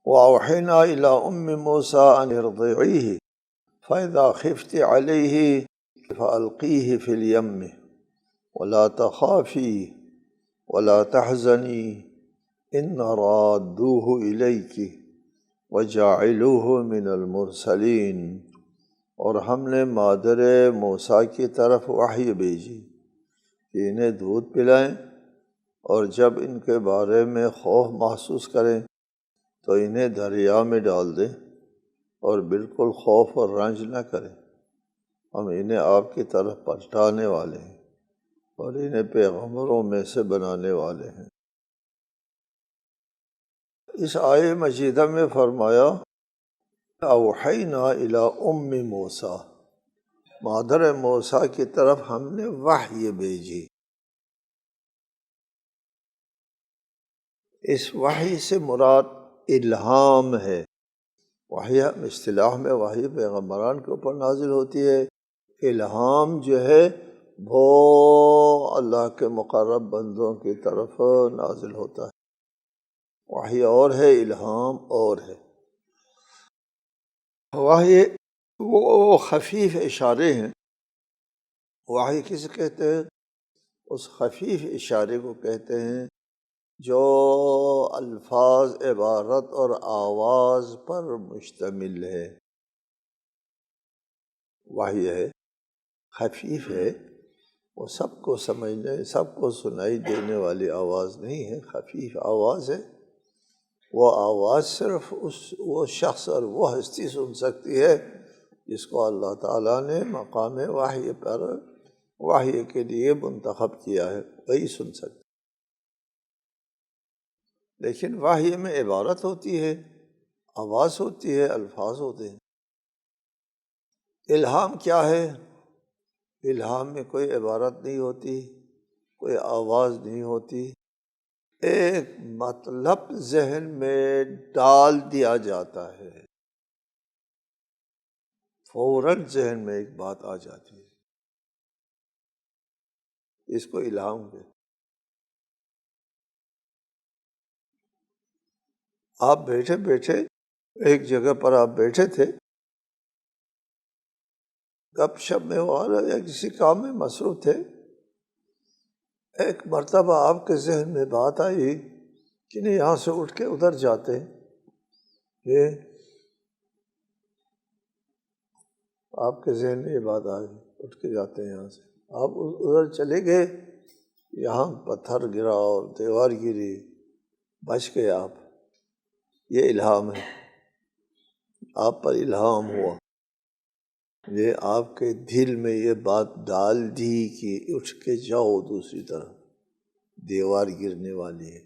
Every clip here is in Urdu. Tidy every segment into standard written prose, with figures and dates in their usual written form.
وأوحينا إلى أم موسى أن ارضعيه فإذا خفت عليه فألقيه في اليم ولا تخافي ولا تحزني إن رادوه إليك وجاعلوه من المرسلين۔ اور ہم نے مادر موسیٰ کی طرف وحی بھیجی کہ انہیں دودھ پلائیں، اور جب ان کے بارے میں خوف محسوس کریں تو انہیں دریا میں ڈال دیں، اور بالکل خوف اور رنج نہ کریں۔ ہم انہیں آپ کی طرف پلٹانے والے ہیں اور انہیں پیغمبروں میں سے بنانے والے ہیں۔ اس آیہ مجیدہ میں فرمایا اوحینا الی ام موسیٰ، مادر موسیٰ کی طرف ہم نے وحی بھیجی۔ اس وحی سے مراد الہام ہے۔ وحی اصطلاح میں وحی پیغمبران کے اوپر نازل ہوتی ہے، الہام جو ہے وہ اللہ کے مقرب بندوں کی طرف نازل ہوتا ہے۔ وحی اور ہے، الہام اور ہے۔ وحی وہ خفیف اشارے ہیں۔ وحی کسے کہتے ہیں؟ اس خفیف اشارے کو کہتے ہیں جو الفاظ، عبارت اور آواز پر مشتمل ہے۔ وحی ہے، خفیف ہے، وہ سب کو سمجھنے، سب کو سنائی دینے والی آواز نہیں ہے، خفیف آواز ہے۔ وہ آواز صرف وہ شخص اور وہ ہستی سن سکتی ہے جس کو اللہ تعالیٰ نے مقام وحی پر وحی کے لیے منتخب کیا ہے، وہی سن سکتا۔ لیکن وحی میں عبارت ہوتی ہے، آواز ہوتی ہے، الفاظ ہوتے ہیں۔ الہام کیا ہے؟ الہام میں کوئی عبارت نہیں ہوتی، کوئی آواز نہیں ہوتی، ایک مطلب ذہن میں ڈال دیا جاتا ہے، فوراً ذہن میں ایک بات آ جاتی ہے، اس کو الہام کہتے ہیں۔ آپ بیٹھے بیٹھے ایک جگہ پر آپ بیٹھے تھے، گپ شپ میں یا کسی کام میں مصروف تھے، ایک مرتبہ آپ کے ذہن میں بات آئی کہ نہیں یہاں سے اٹھ کے ادھر جاتے ہیں، یہ آپ کے ذہن میں یہ بات آئی، اٹھ کے جاتے ہیں یہاں سے، آپ ادھر چلے گئے، یہاں پتھر گرا اور دیوار گری، بچ گئے آپ، یہ الہام ہے، آپ پر الہام ہوا، یہ آپ کے دل میں یہ بات ڈال دی کہ اٹھ کے جاؤ دوسری طرف، دیوار گرنے والی ہے۔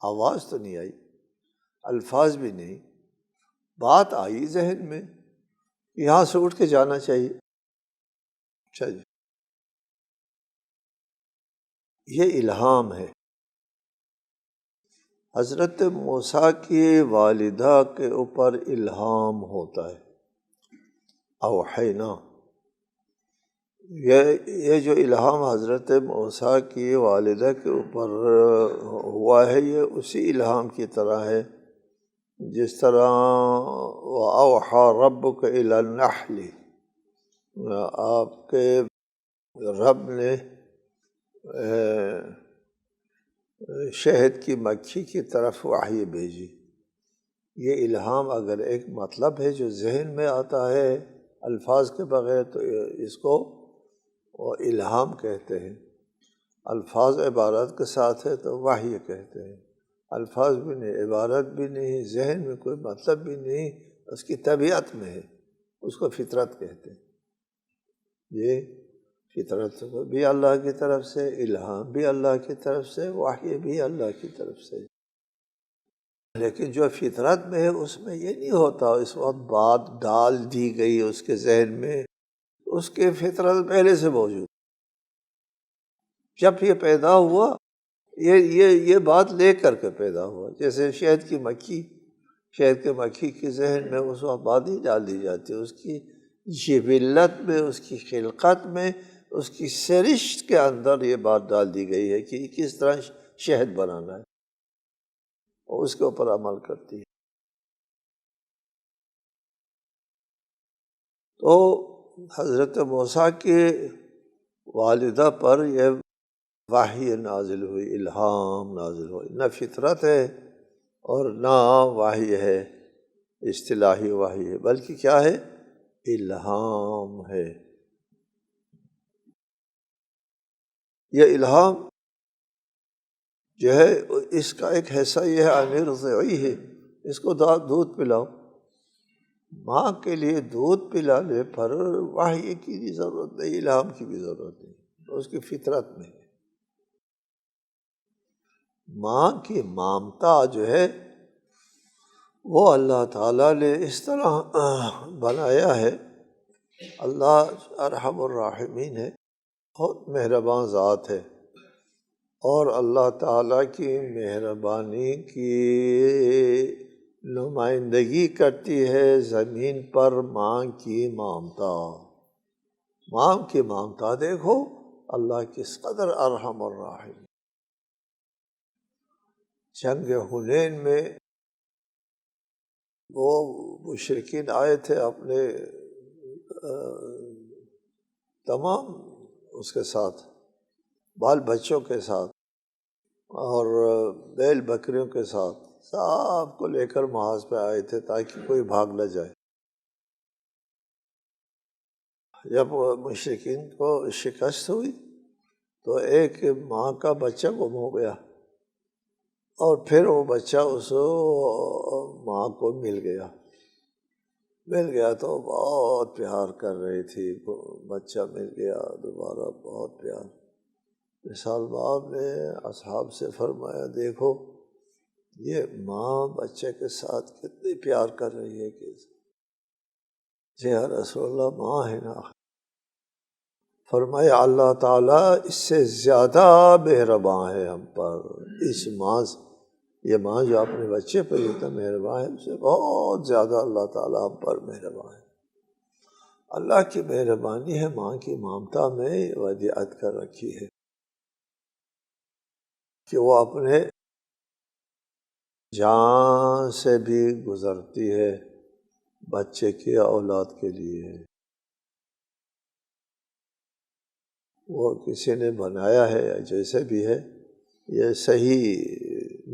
آواز تو نہیں آئی، الفاظ بھی نہیں، بات آئی ذہن میں، یہاں سے اٹھ کے جانا چاہیے۔ اچھا جی، یہ الہام ہے۔ حضرت موسیٰ کی والدہ کے اوپر الہام ہوتا ہے، اوحینا، یہ جو الہام حضرت موسیٰ کی والدہ کے اوپر ہوا ہے، یہ اسی الہام کی طرح ہے جس طرح وَأَوْحَى رَبُّكَ إِلَى النَّحْلِ، آپ کے رب نے شہد کی مکھی کی طرف وحی بھیجی۔ یہ الہام اگر ایک مطلب ہے جو ذہن میں آتا ہے الفاظ کے بغیر تو اس کو وہ الہام کہتے ہیں۔ الفاظ عبارت کے ساتھ ہے تو وحی کہتے ہیں۔ الفاظ بھی نہیں، عبارت بھی نہیں، ذہن میں کوئی مطلب بھی نہیں، اس کی طبیعت میں ہے، اس کو فطرت کہتے ہیں۔ یہ فطرت بھی اللہ کی طرف سے، الہام بھی اللہ کی طرف سے، وحی بھی اللہ کی طرف سے۔ لیکن جو فطرت میں ہے اس میں یہ نہیں ہوتا اس وقت بات ڈال دی گئی اس کے ذہن میں، اس کے فطرت پہلے سے موجود، جب یہ پیدا ہوا یہ بات لے کر کے پیدا ہوا۔ جیسے شہد کی مکھی کے ذہن میں اس وقت بات نہیں ڈال دی جاتی، اس کی جبلت میں، اس کی خلقت میں، اس کی سرشت کے اندر یہ بات ڈال دی گئی ہے کہ کس طرح شہد بنانا ہے، اور اس کے اوپر عمل کرتی ہے۔ تو حضرت موسیٰ کی والدہ پر یہ وحی نازل ہوئی، الہام نازل ہوئی، نہ فطرت ہے اور نہ وحی ہے، اصطلاحی وحی ہے، بلکہ کیا ہے؟ الہام ہے۔ یہ الہام جو ہے اس کا ایک حصہ یہ ہے ان ارضعیہ ہے، اس کو دودھ پلاؤ۔ ماں کے لیے دودھ پلانے پر وحی کی بھی ضرورت نہیں، الہام کی بھی ضرورت نہیں، اس کی فطرت میں ماں کی مامتا جو ہے وہ اللہ تعالیٰ نے اس طرح بنایا ہے۔ اللہ ارحم الراحمین ہے، بہت مہربان ذات ہے، اور اللہ تعالیٰ کی مہربانی کی نمائندگی کرتی ہے زمین پر ماں کی مامتا۔ ماں کی مامتا دیکھو اللہ کس قدر ارحم الراحمین۔ جنگ حنین میں وہ مشرکین آئے تھے اپنے تمام اس کے ساتھ بال بچوں کے ساتھ اور بیل بکریوں کے ساتھ، سب کو لے کر محاذ پہ آئے تھے تاکہ کوئی بھاگ نہ جائے۔ جب مشرکین کو شکست ہوئی تو ایک ماں کا بچہ گم ہو گیا، اور پھر وہ بچہ اس ماں کو مل گیا تو بہت پیار کر رہی تھی، بچہ مل گیا دوبارہ، بہت پیار۔ مثال باپ نے اصحاب سے فرمایا دیکھو یہ ماں بچے کے ساتھ کتنی پیار کر رہی ہے کہ جی یا رسول اللہ ماں ہے نا۔ فرمایا اللہ تعالیٰ اس سے زیادہ مہربان ہے ہم پر، اس ماں سے، یہ ماں جو اپنے بچے پر اتنا مہربان ہے اس سے بہت زیادہ اللہ تعالیٰ ہم پر مہربان ہے۔ اللہ کی مہربانی ہے ماں کی مامتا میں ودیعت کر رکھی ہے کہ وہ اپنے جان سے بھی گزرتی ہے بچے کی اولاد کے لیے۔ وہ کسی نے بنایا ہے یا جیسے بھی ہے، یہ صحیح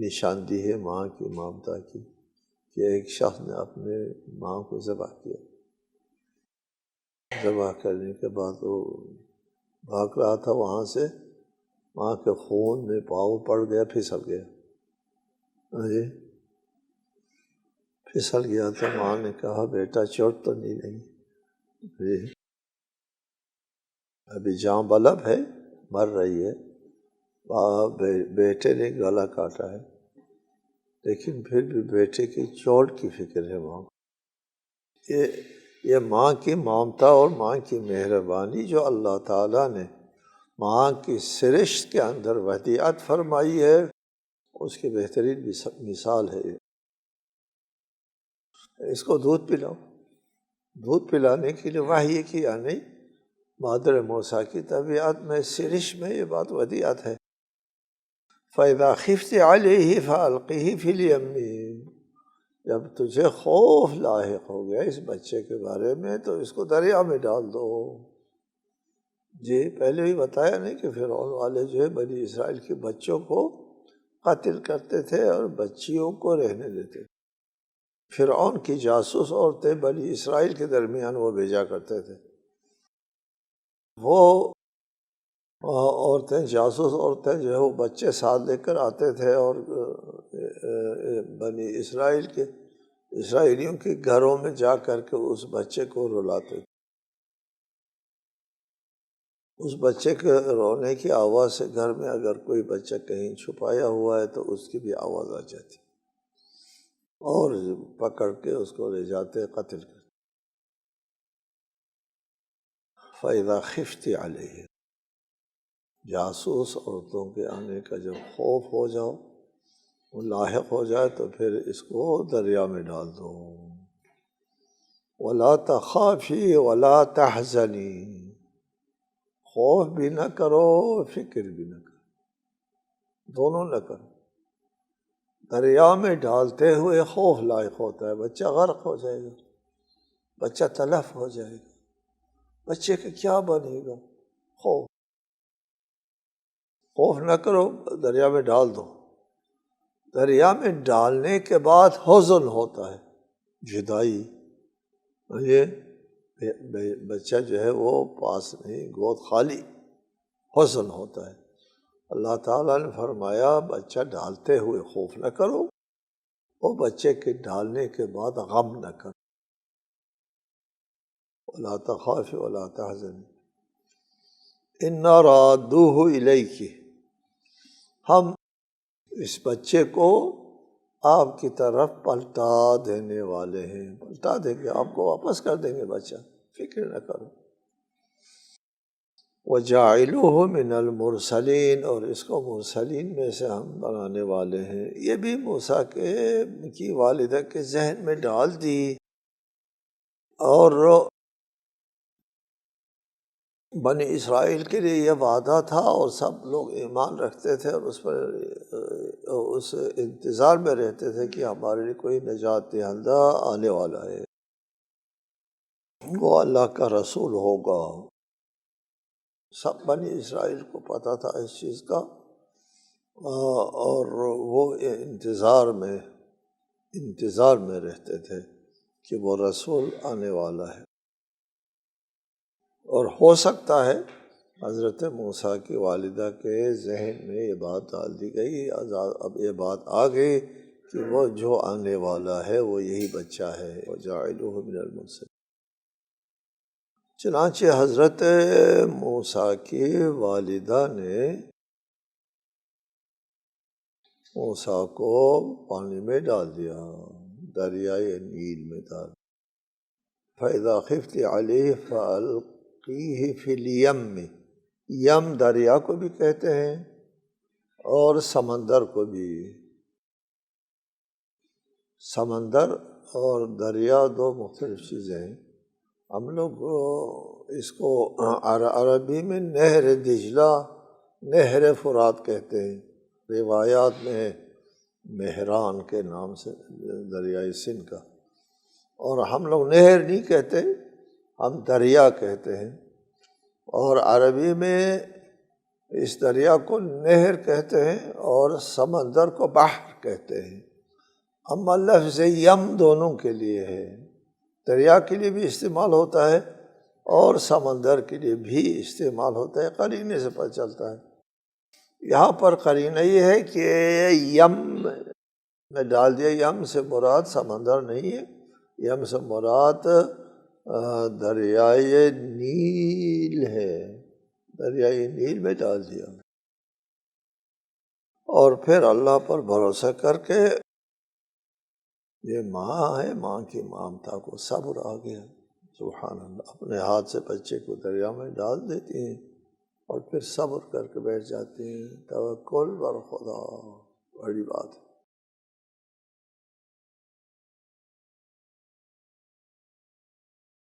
نشاندہی ہے ماں کی مامتا کی کہ ایک شخص نے اپنے ماں کو ذبح کیا، ذبح کرنے کے بعد وہ بھاگ رہا تھا وہاں سے، ماں کے خون میں پاؤں پڑ گیا، پھسل گیا، جی پھسل گیا تو ماں نے کہا بیٹا چوٹ تو نہیں لگی؟ جی ابھی جاں بلب ہے، مر رہی ہے، بیٹے نے گلا کاٹا ہے، لیکن پھر بھی بیٹے کی چوٹ کی فکر ہے ماں کو۔ یہ ماں کی مامتا اور ماں کی مہربانی جو اللہ تعالیٰ نے ماں کی سرشت کے اندر ودیعت فرمائی ہے، اس کی بہترین مثال ہے۔ اس کو دودھ پلاؤ، دودھ پلانے کے لیے وحی کی یعنی مادر موسیٰ کی طبیعت میں، سرش میں یہ بات ودیعت ہے۔ فَإِذَا خِفْتِ عَلَيْهِ فَأَلْقِهِ فِي الْيَمِّ، جب تجھے خوف لاحق ہو گیا اس بچے کے بارے میں تو اس کو دریا میں ڈال دو۔ جی پہلے بھی بتایا نہیں کہ فرعون والے جو ہے بنی اسرائیل کے بچوں کو قتل کرتے تھے اور بچیوں کو رہنے دیتے تھے۔ فرعون کی جاسوس عورتیں بنی اسرائیل کے درمیان وہ بھیجا کرتے تھے، وہ عورتیں جاسوس عورتیں جو ہے وہ بچے ساتھ لے کر آتے تھے اور بنی اسرائیلیوں کے گھروں میں جا کر کے اس بچے کو رلاتے تھے۔ اس بچے کے رونے کی آواز سے گھر میں اگر کوئی بچہ کہیں چھپایا ہوا ہے تو اس کی بھی آواز آ جاتی اور پکڑ کے اس کو لے جاتے، قتل کرتے۔ فَإِذَا خِفْتِ عَلَيْهِ، جاسوس عورتوں کے آنے کا جب خوف ہو جاؤ، وہ لاحق ہو جائے تو پھر اس کو دریا میں ڈال دو۔ وَلَا تَخَافِي وَلَا تَحْزَنِي، خوف بھی نہ کرو فکر بھی نہ کرو، دونوں نہ کرو۔ دریا میں ڈالتے ہوئے خوف لاحق ہوتا ہے، بچہ غرق ہو جائے گا، بچہ تلف ہو جائے گا، بچے کا کیا بنے گا؟ خوف نہ کرو، دریا میں ڈال دو۔ دریا میں ڈالنے کے بعد حزن ہوتا ہے، جدائی، یہ بچہ جو ہے وہ پاس نہیں، گود خالی، حزن ہوتا ہے۔ اللہ تعالیٰ نے فرمایا بچہ ڈالتے ہوئے خوف نہ کرو، وہ بچے کے ڈالنے کے بعد غم نہ کرو۔ وَلَا تَخَافِ وَلَا تَحْزَنِ إِنَّا رَادُّوهُ إِلَيْكِ، ہم اس بچے کو آپ کی طرف پلٹا دینے والے ہیں، پلٹا دیں گے، آپ کو واپس کر دیں گے بچہ، فکر نہ کرو۔ وَجَاعِلُوهُ مِنَ الْمُرْسَلِينَ، اور اس کو مرسلین میں سے ہم بنانے والے ہیں۔ یہ بھی موسیٰ کی والدہ کے ذہن میں ڈال دی، اور بنی اسرائیل کے لیے یہ وعدہ تھا، اور سب لوگ ایمان رکھتے تھے اور اس پر اس انتظار میں رہتے تھے کہ ہمارے لیے کوئی نجات دہندہ آنے والا ہے، وہ اللہ کا رسول ہوگا۔ سب بنی اسرائیل کو پتہ تھا اس چیز کا، اور وہ انتظار میں رہتے تھے کہ وہ رسول آنے والا ہے۔ اور ہو سکتا ہے حضرت موسیٰ کی والدہ کے ذہن میں یہ بات ڈال دی گئی، اب یہ بات آ گئی کہ وہ جو آنے والا ہے وہ یہی بچہ ہے، وَجَاعِلُوهُ مِنَ الْمُرْسَلِينَ۔ چنانچہ حضرت موسیٰ کی والدہ نے موسیٰ کو پانی میں ڈال دیا، دریائے نیل میں ڈال۔ فَإِذَا خِفْتِ عَلَيْهِ فَأَلْقِيهِ فِي الْيَمِّ، یم دریا کو بھی کہتے ہیں اور سمندر کو بھی۔ سمندر اور دریا دو مختلف چیزیں ہیں۔ ہم لوگ اس کو عربی میں نہر دجلہ، نہر فرات کہتے ہیں، روایات میں مہران کے نام سے دریائے سندھ کا، اور ہم لوگ نہر نہیں کہتے، ہم دریا کہتے ہیں، اور عربی میں اس دریا کو نہر کہتے ہیں اور سمندر کو بحر کہتے ہیں۔ اما لفظ یم دونوں کے لیے ہے، دریا کے لیے بھی استعمال ہوتا ہے اور سمندر کے لیے بھی استعمال ہوتا ہے، قرینے سے پتہ چلتا ہے۔ یہاں پر قرینہ یہ ہے کہ یم میں ڈال دیا، یم سے مراد سمندر نہیں ہے، یم سے مراد دریائے نیل ہے، دریائے نیل میں ڈال دیا، اور پھر اللہ پر بھروسہ کر کے، یہ ماں ہے، ماں کی ممتا کو صبر آ گیا، سبحان اللہ، اپنے ہاتھ سے بچے کو دریا میں ڈال دیتی ہیں اور پھر صبر کر کے بیٹھ جاتے ہیں۔ توکل بر خدا، بڑی بات ہے۔